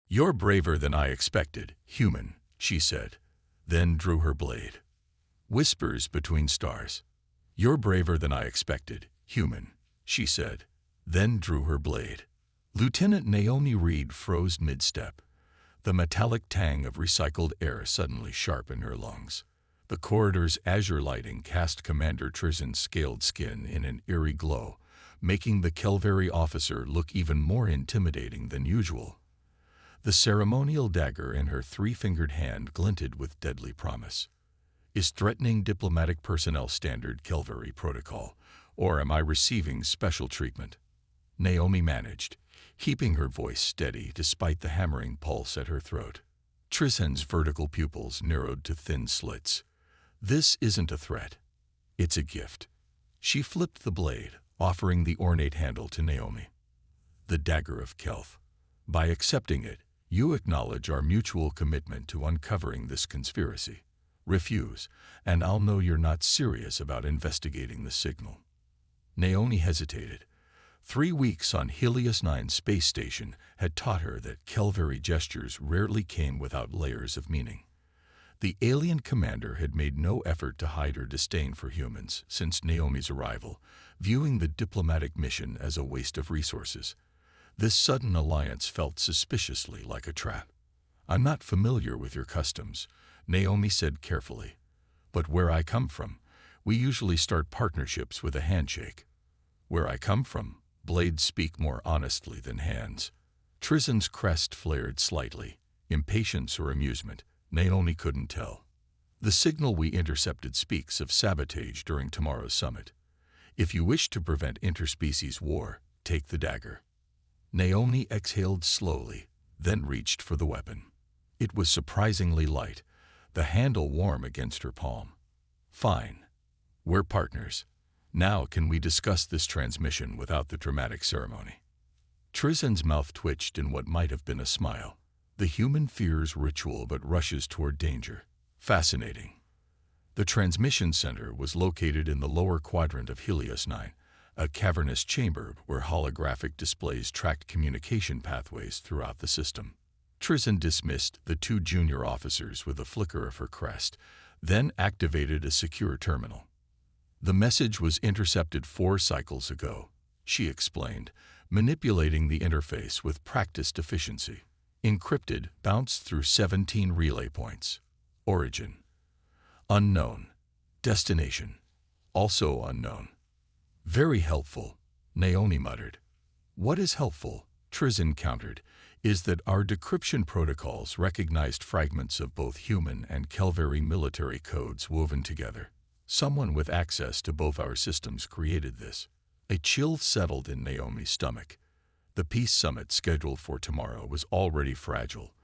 "You're braver than I expected, human," she said, then drew her blade. Whispers between stars. "You're braver than I expected, human," she said, then drew her blade. Lieutenant Naomi Reed froze mid-step. The metallic tang of recycled air suddenly sharp in her lungs. The corridor's azure lighting cast Commander Trizen's scaled skin in an eerie glow, making the Kelveri officer look even more intimidating than usual. The ceremonial dagger in her three-fingered hand glinted with deadly promise. Is threatening diplomatic personnel standard Kelveri protocol, or am I receiving special treatment? Naomi managed, keeping her voice steady despite the hammering pulse at her throat. Trizen's vertical pupils narrowed to thin slits. This isn't a threat. It's a gift. She flipped the blade, offering the ornate handle to Naomi. The dagger of Kelth. By accepting it, you acknowledge our mutual commitment to uncovering this conspiracy. Refuse, and I'll know you're not serious about investigating the signal. Naomi hesitated. 3 weeks on Helios 9 space station had taught her that Kelveri gestures rarely came without layers of meaning. The alien commander had made no effort to hide her disdain for humans since Naomi's arrival, viewing the diplomatic mission as a waste of resources. This sudden alliance felt suspiciously like a trap. "I'm not familiar with your customs," Naomi said carefully. "But where I come from, we usually start partnerships with a handshake." "Where I come from, blades speak more honestly than hands." Trizen's crest flared slightly, impatience or amusement. Naomi couldn't tell. "The signal we intercepted speaks of sabotage during tomorrow's summit. If you wish to prevent interspecies war, take the dagger." Naomi exhaled slowly, then reached for the weapon. It was surprisingly light, the handle warm against her palm. "Fine. We're partners. Now can we discuss this transmission without the dramatic ceremony?" Trizen's mouth twitched in what might have been a smile. The human fears ritual but rushes toward danger. Fascinating. The transmission center was located in the lower quadrant of Helios 9, a cavernous chamber where holographic displays tracked communication pathways throughout the system. Trizen dismissed the 2 junior officers with a flicker of her crest, then activated a secure terminal. "The message was intercepted 4 cycles ago," she explained, manipulating the interface with practiced efficiency. "Encrypted, bounced through 17 relay points. Origin unknown. Destination also unknown." "Very helpful," Naomi muttered. "What is helpful," Trizen countered, "is that our decryption protocols recognized fragments of both human and Kelveri military codes woven together. Someone with access to both our systems created this." A chill settled in Naomi's stomach. The peace summit scheduled for tomorrow was already fragile,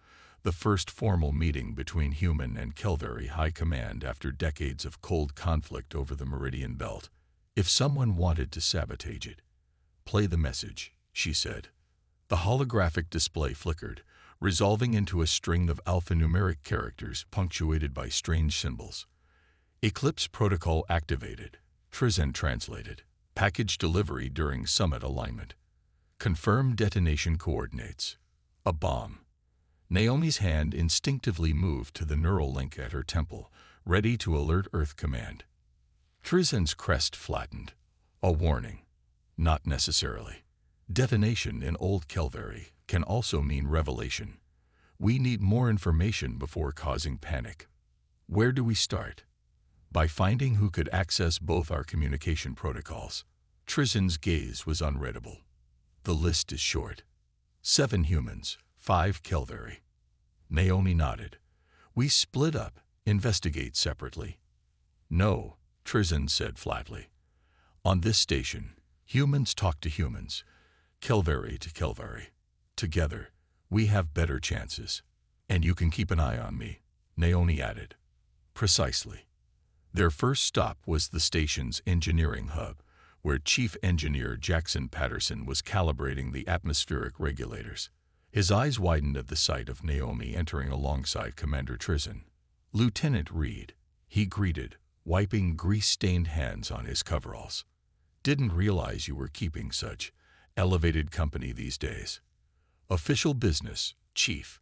the first formal meeting between human and Kelveri high command after decades of cold conflict over the Meridian Belt. If someone wanted to sabotage it, "Play the message," she said. The holographic display flickered, resolving into a string of alphanumeric characters punctuated by strange symbols. "Eclipse protocol activated," Trizen translated. "Package delivery during summit alignment. Confirm detonation coordinates. A bomb." Naomi's hand instinctively moved to the neural link at her temple, ready to alert Earth Command. Trizen's crest flattened. "A warning." "Not necessarily. Detonation in Old Kelveri can also mean revelation. We need more information before causing panic." "Where do we start?" "By finding who could access both our communication protocols." Trizen's gaze was unreadable. "The list is short. 7 humans, 5 Kelveri." Naomi nodded. "We split up, investigate separately." "No," Trizen said flatly. "On this station, humans talk to humans, Kelveri to Kelveri. Together, we have better chances. And you can keep an eye on me," Naomi added. "Precisely." Their first stop was the station's engineering hub, where Chief Engineer Jackson Patterson was calibrating the atmospheric regulators. His eyes widened at the sight of Naomi entering alongside Commander Trizen. "Lieutenant Reed," he greeted, wiping grease-stained hands on his coveralls. "Didn't realize you were keeping such elevated company these days." "Official business," Chief.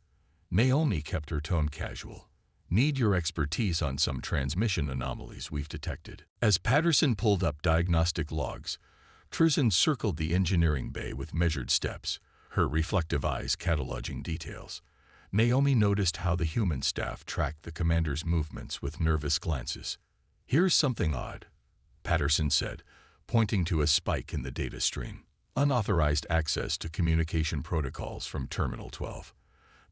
Naomi kept her tone casual. Need your expertise on some transmission anomalies we've detected. As Patterson pulled up diagnostic logs, Trizin circled the engineering bay with measured steps, her reflective eyes cataloging details. Naomi noticed how the human staff tracked the commander's movements with nervous glances. Here's something odd, Patterson said, pointing to a spike in the data stream. Unauthorized access to communication protocols from Terminal 12.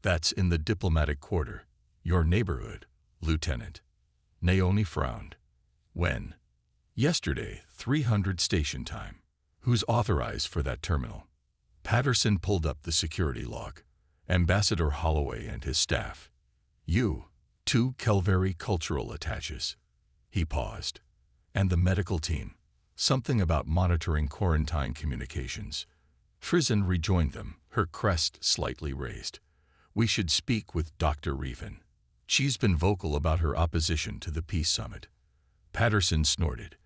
That's in the diplomatic quarter. Your neighborhood, Lieutenant. Naomi frowned. When? Yesterday, 300 station time. Who's authorized for that terminal? Patterson pulled up the security log. Ambassador Holloway and his staff. You, 2 Kelveri cultural attaches. He paused. And the medical team. Something about monitoring quarantine communications. Trizin rejoined them, her crest slightly raised. We should speak with Dr. Revan. She's been vocal about her opposition to the peace summit. Patterson snorted.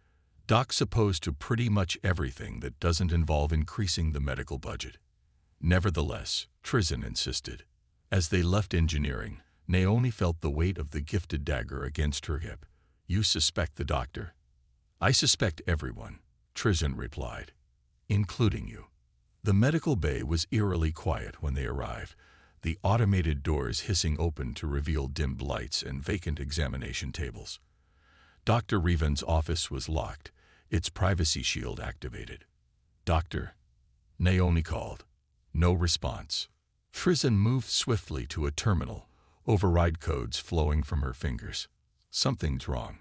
Doc's opposed to pretty much everything that doesn't involve increasing the medical budget. Nevertheless, Trizin insisted. As they left engineering, Naomi felt the weight of the gifted dagger against her hip. You suspect the doctor? I suspect everyone, Trizin replied. Including you. The medical bay was eerily quiet when they arrived, the automated doors hissing open to reveal dimmed lights and vacant examination tables. Dr. Revan's office was locked, its privacy shield activated. Doctor? Naomi called. No response. Trizin moved swiftly to a terminal, override codes flowing from her fingers. Something's wrong.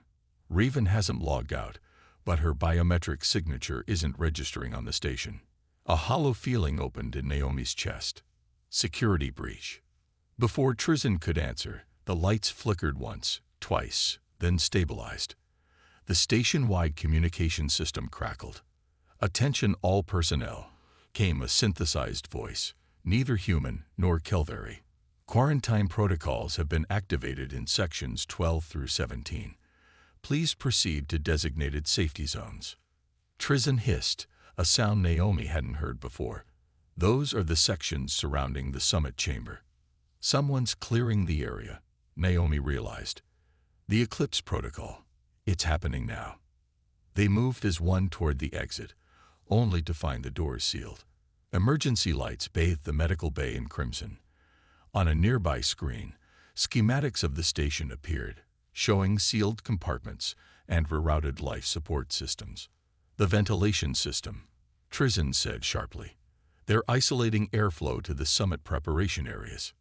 Revan hasn't logged out, but her biometric signature isn't registering on the station. A hollow feeling opened in Naomi's chest. Security breach. Before Trizin could answer, the lights flickered once, twice, then stabilized. The station-wide communication system crackled. Attention all personnel, came a synthesized voice, neither human nor Kelveri. Quarantine protocols have been activated in sections 12 through 17. Please proceed to designated safety zones. Trizin hissed, a sound Naomi hadn't heard before. Those are the sections surrounding the summit chamber. Someone's clearing the area, Naomi realized. The Eclipse Protocol. It's happening now. They moved as one toward the exit, only to find the doors sealed. Emergency lights bathed the medical bay in crimson. On a nearby screen, schematics of the station appeared, showing sealed compartments and rerouted life support systems. The ventilation system, Trizin said sharply. They're isolating airflow to the summit preparation areas.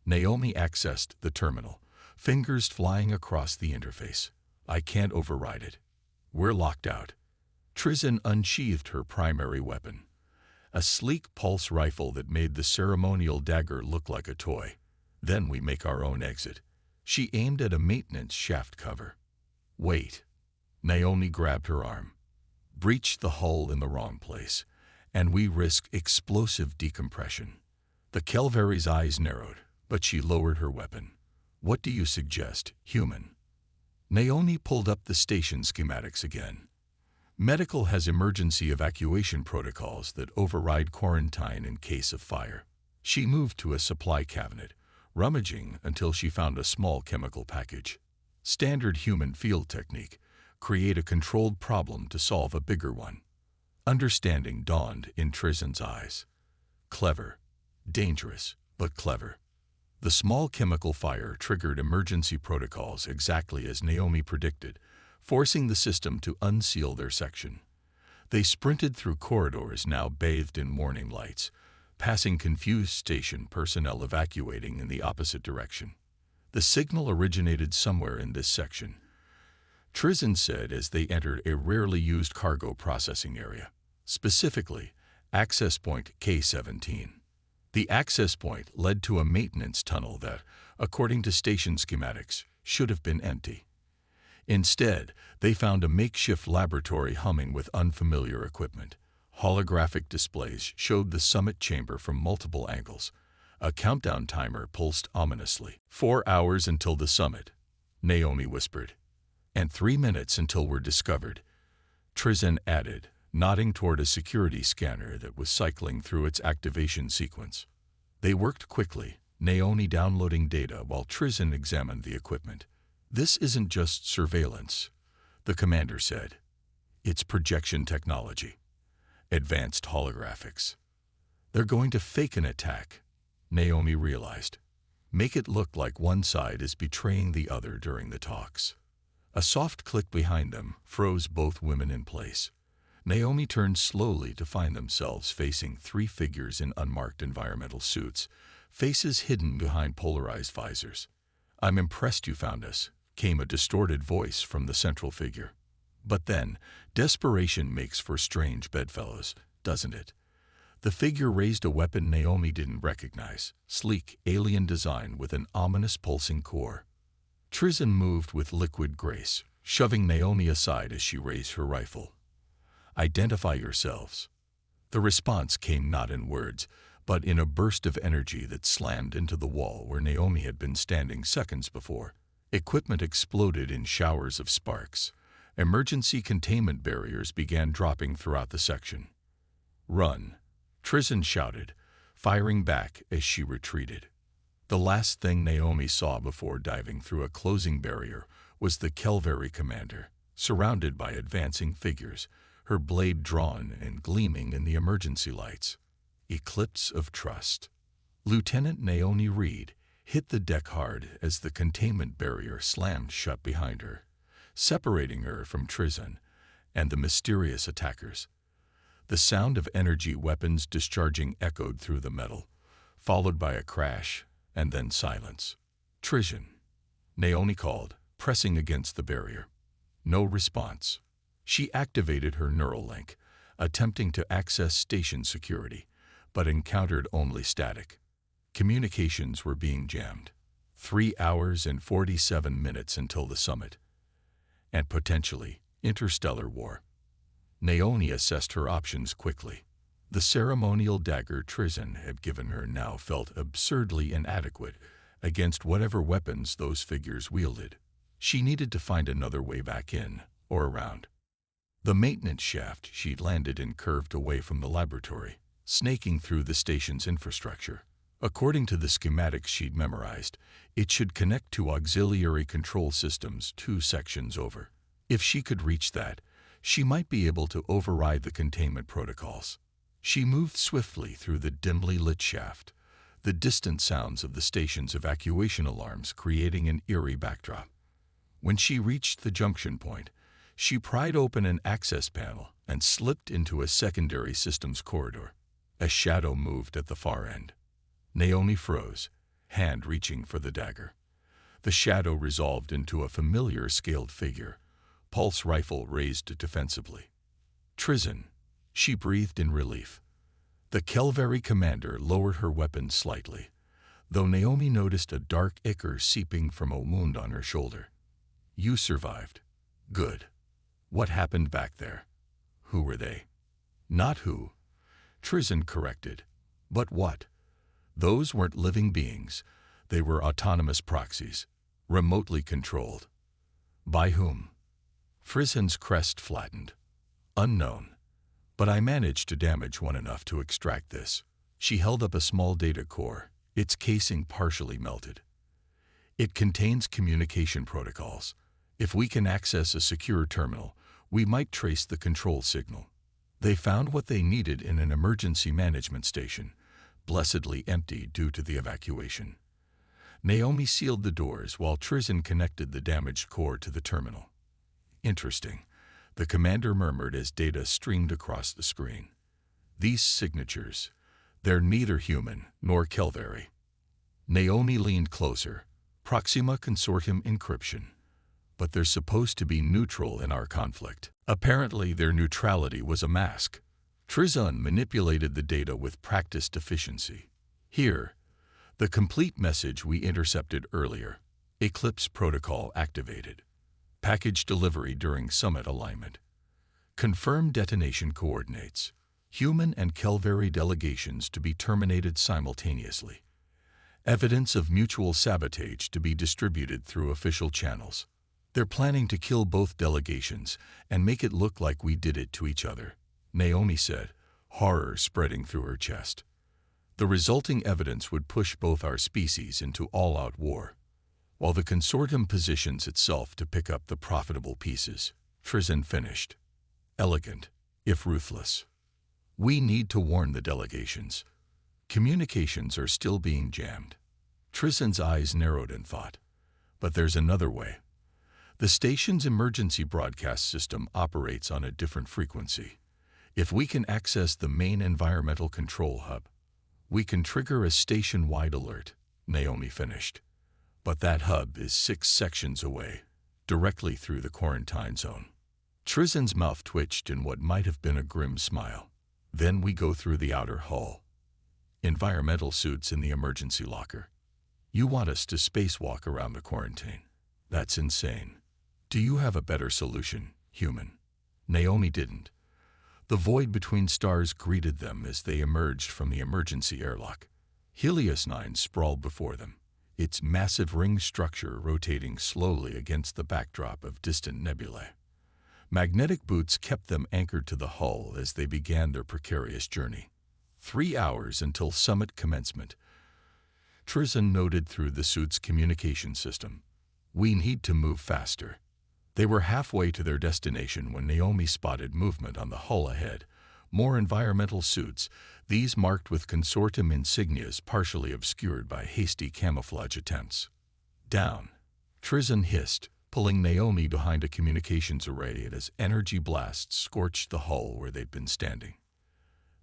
Naomi accessed the terminal, fingers flying across the interface. I can't override it. We're locked out. Trizin unsheathed her primary weapon, a sleek pulse rifle that made the ceremonial dagger look like a toy. Then we make our own exit. She aimed at a maintenance shaft cover. Wait. Naomi grabbed her arm. Breach the hull in the wrong place, and we risk explosive decompression. The Kelveri's eyes narrowed, but she lowered her weapon. What do you suggest, human? Naomi pulled up the station schematics again. Medical has emergency evacuation protocols that override quarantine in case of fire. She moved to a supply cabinet, rummaging until she found a small chemical package. Standard human field technique, create a controlled problem to solve a bigger one. Understanding dawned in Trizin's eyes. Clever. Dangerous, but clever. The small chemical fire triggered emergency protocols exactly as Naomi predicted, forcing the system to unseal their section. They sprinted through corridors now bathed in morning lights, passing confused station personnel evacuating in the opposite direction. The signal originated somewhere in this section, Trizin said as they entered a rarely used cargo processing area, specifically Access Point K-17. The access point led to a maintenance tunnel that, according to station schematics, should have been empty. Instead, they found a makeshift laboratory humming with unfamiliar equipment. Holographic displays showed the summit chamber from multiple angles. A countdown timer pulsed ominously. 4 hours until the summit, Naomi whispered. And 3 minutes until we're discovered, Trizin added, nodding toward a security scanner that was cycling through its activation sequence. They worked quickly, Naomi downloading data while Trizin examined the equipment. "This isn't just surveillance," the commander said. "It's projection technology. Advanced holographics. They're going to fake an attack," Naomi realized. "Make it look like one side is betraying the other during the talks." A soft click behind them froze both women in place. Naomi turned slowly to find themselves facing three figures in unmarked environmental suits, faces hidden behind polarized visors. "I'm impressed you found us," came a distorted voice from the central figure. But then, desperation makes for strange bedfellows, doesn't it? The figure raised a weapon Naomi didn't recognize, sleek alien design with an ominous pulsing core. Trizin moved with liquid grace, shoving Naomi aside as she raised her rifle. "Identify yourselves." The response came not in words, but in a burst of energy that slammed into the wall where Naomi had been standing seconds before. Equipment exploded in showers of sparks. Emergency containment barriers began dropping throughout the section. "Run," Trizin shouted, firing back as she retreated. The last thing Naomi saw before diving through a closing barrier was the Kelveri commander, surrounded by advancing figures, her blade drawn and gleaming in the emergency lights. Eclipse of trust. Lieutenant Naomi Reed hit the deck hard as the containment barrier slammed shut behind her, separating her from Trizin and the mysterious attackers. The sound of energy weapons discharging echoed through the metal, followed by a crash and then silence. "Trizin," Naomi called, pressing against the barrier. No response. She activated her neural link, attempting to access station security, but encountered only static. Communications were being jammed. 3 hours and 47 minutes until the summit. And potentially interstellar war. Naomi assessed her options quickly. The ceremonial dagger Trizin had given her now felt absurdly inadequate against whatever weapons those figures wielded. She needed to find another way back in, or around. The maintenance shaft she'd landed in curved away from the laboratory, snaking through the station's infrastructure. According to the schematics she'd memorized, it should connect to auxiliary control systems 2 sections over. If she could reach that, she might be able to override the containment protocols. She moved swiftly through the dimly lit shaft, the distant sounds of the station's evacuation alarms creating an eerie backdrop. When she reached the junction point, she pried open an access panel and slipped into a secondary systems corridor. A shadow moved at the far end. Naomi froze, hand reaching for the dagger. The shadow resolved into a familiar scaled figure, pulse rifle raised defensively. "Trizin," she breathed in relief. The Kelveri commander lowered her weapon slightly, though Naomi noticed a dark ichor seeping from a wound on her shoulder. "You survived. Good. What happened back there?" "Who were they?" "Not who," Trizin corrected. "But what?" "Those weren't living beings. They were autonomous proxies, remotely controlled." "By whom?" Frizin's crest flattened. "Unknown. But I managed to damage one enough to extract this." She held up a small data core, its casing partially melted. "It contains communication protocols. If we can access a secure terminal, we might trace the control signal." They found what they needed in an emergency management station, blessedly empty due to the evacuation. Naomi sealed the doors while Trizin connected the damaged core to the terminal. "Interesting," the commander murmured as data streamed across the screen. "These signatures, they're neither human nor Kelveri." Naomi leaned closer. "Proxima Consortium encryption. But they're supposed to be neutral in our conflict." Apparently their neutrality was a mask. Trizin manipulated the data with practiced efficiency. "Here, the complete message we intercepted earlier. Eclipse protocol activated. Package delivery during summit alignment. Confirmed detonation coordinates. Human and Kelveri delegations to be terminated simultaneously. Evidence of mutual sabotage to be distributed through official channels. They're planning to kill both delegations and make it look like we did it to each other," Naomi said, horror spreading through her chest. The resulting evidence would push both our species into all-out war, while the consortium positions itself to pick up the profitable pieces. Trizin finished. Elegant, if ruthless. We need to warn the delegations. Communications are still being jammed. Trizin's eyes narrowed in thought. But there's another way. The station's emergency broadcast system operates on a different frequency. If we can access the main environmental control hub, we can trigger a station-wide alert, Naomi finished. But that hub is 6 sections away, directly through the quarantine zone. Trizin's mouth twitched in what might have been a grim smile. Then we go through the outer hull. Environmental suits in the emergency locker. You want us to spacewalk around the quarantine? That's insane. Do you have a better solution, human? Naomi didn't. The void between stars greeted them as they emerged from the emergency airlock. Helios 9 sprawled before them, its massive ring structure rotating slowly against the backdrop of distant nebulae. Magnetic boots kept them anchored to the hull as they began their precarious journey. 3 hours until summit commencement. Trizin noted through the suit's communication system. We need to move faster. They were halfway to their destination when Naomi spotted movement on the hull ahead. More environmental suits, these marked with consortium insignias partially obscured by hasty camouflage attempts. Down. Trizin hissed, pulling Naomi behind a communications array as energy blasts scorched the hull where they'd been standing.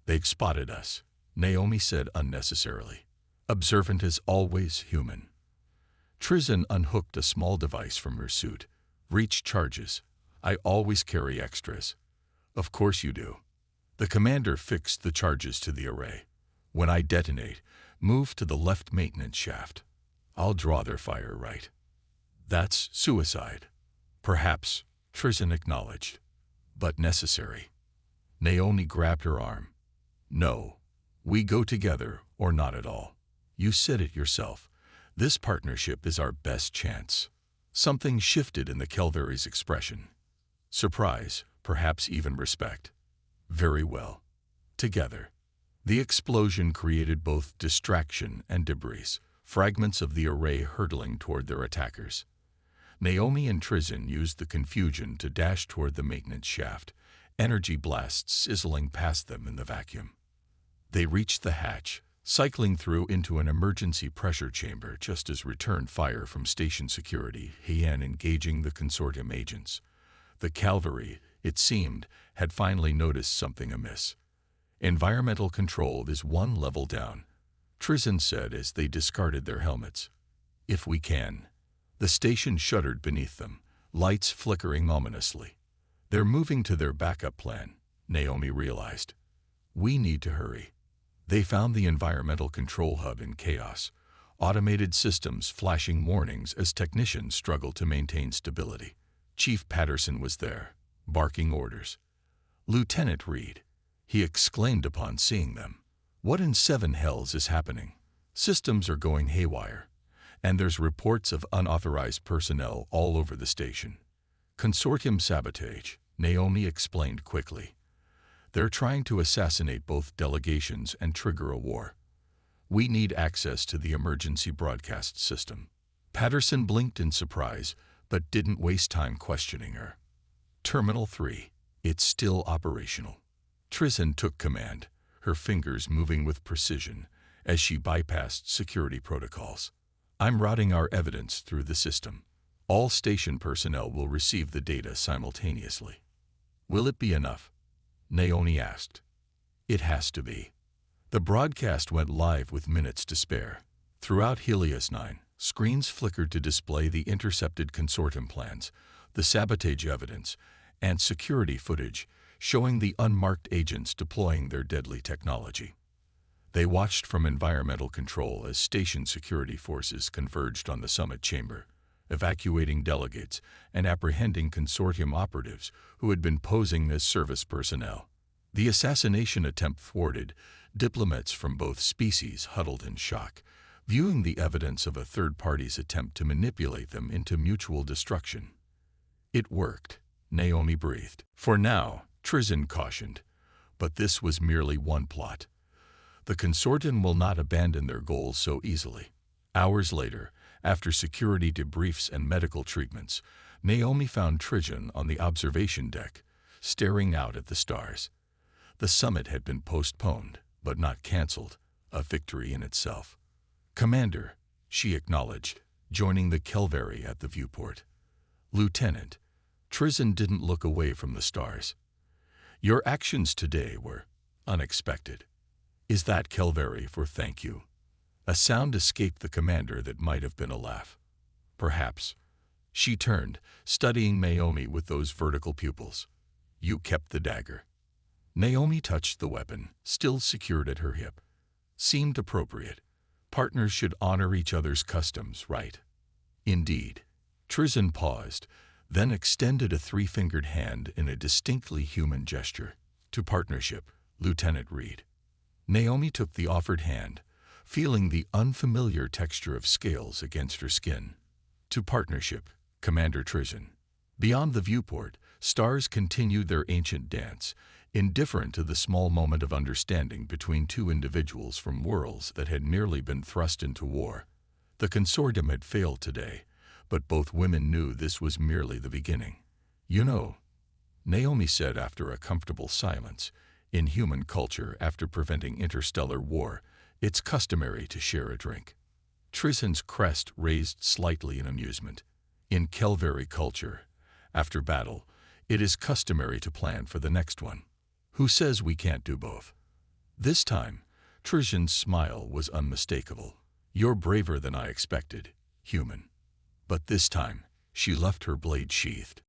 They've spotted us, Naomi said unnecessarily. Observant as always, human. Trizin unhooked a small device from her suit. Reach charges. I always carry extras. Of course you do. The commander fixed the charges to the array. When I detonate, move to the left maintenance shaft. I'll draw their fire right. That's suicide. Perhaps, Trizin acknowledged. But necessary. Naomi grabbed her arm. No. We go together, or not at all. You said it yourself. This partnership is our best chance. Something shifted in the Kelveri's expression. Surprise, perhaps even respect. Very well. Together. The explosion created both distraction and debris, fragments of the array hurtling toward their attackers. Naomi and Trizin used the confusion to dash toward the maintenance shaft, energy blasts sizzling past them in the vacuum. They reached the hatch, cycling through into an emergency pressure chamber just as return fire from station security began engaging the consortium agents. The cavalry, it seemed, had finally noticed something amiss. Environmental control is 1 level down, Trizin said as they discarded their helmets. If we can. The station shuddered beneath them, lights flickering ominously. They're moving to their backup plan, Naomi realized. We need to hurry. They found the environmental control hub in chaos, automated systems flashing warnings as technicians struggled to maintain stability. Chief Patterson was there, barking orders. Lieutenant Reed, he exclaimed upon seeing them. What in 7 hells is happening? Systems are going haywire, and there's reports of unauthorized personnel all over the station. Consortium sabotage, Naomi explained quickly. They're trying to assassinate both delegations and trigger a war. We need access to the emergency broadcast system. Patterson blinked in surprise, but didn't waste time questioning her. Terminal 3. It's still operational. Trizin took command, her fingers moving with precision as she bypassed security protocols. I'm routing our evidence through the system. All station personnel will receive the data simultaneously. Will it be enough? Naomi asked. It has to be. The broadcast went live with minutes to spare. Throughout Helios 9, screens flickered to display the intercepted consortium plans, the sabotage evidence, and security footage showing the unmarked agents deploying their deadly technology. They watched from environmental control as station security forces converged on the summit chamber, evacuating delegates and apprehending consortium operatives who had been posing as service personnel. The assassination attempt thwarted, diplomats from both species huddled in shock, viewing the evidence of a third party's attempt to manipulate them into mutual destruction. It worked, Naomi breathed. For now, Trizin cautioned, but this was merely one plot. The consortium will not abandon their goals so easily. Hours later, after security debriefs and medical treatments, Naomi found Trijan on the observation deck, staring out at the stars. The summit had been postponed, but not cancelled, a victory in itself. "Commander," she acknowledged, joining the Kelveri at the viewport. "Lieutenant," Trijan didn't look away from the stars. "Your actions today were unexpected." "Is that Kelveri for thank you?" A sound escaped the commander that might have been a laugh. "Perhaps." She turned, studying Naomi with those vertical pupils. "You kept the dagger." Naomi touched the weapon, still secured at her hip. "Seemed appropriate. Partners should honor each other's customs, right?" "Indeed." Trijan paused, then extended a three-fingered hand in a distinctly human gesture. "To partnership, Lieutenant Reed." Naomi took the offered hand, feeling the unfamiliar texture of scales against her skin. "To partnership, Commander Trijan." Beyond the viewport, stars continued their ancient dance, indifferent to the small moment of understanding between two individuals from worlds that had nearly been thrust into war. The consortium had failed today, but both women knew this was merely the beginning. "You know," Naomi said after a comfortable silence, "in human culture, after preventing interstellar war, it's customary to share a drink." Trijan's crest raised slightly in amusement. "In Kelveri culture, after battle, it is customary to plan for the next one. Who says we can't do both?" This time, Trijan's smile was unmistakable. "You're braver than I expected, human." But this time, she left her blade sheathed.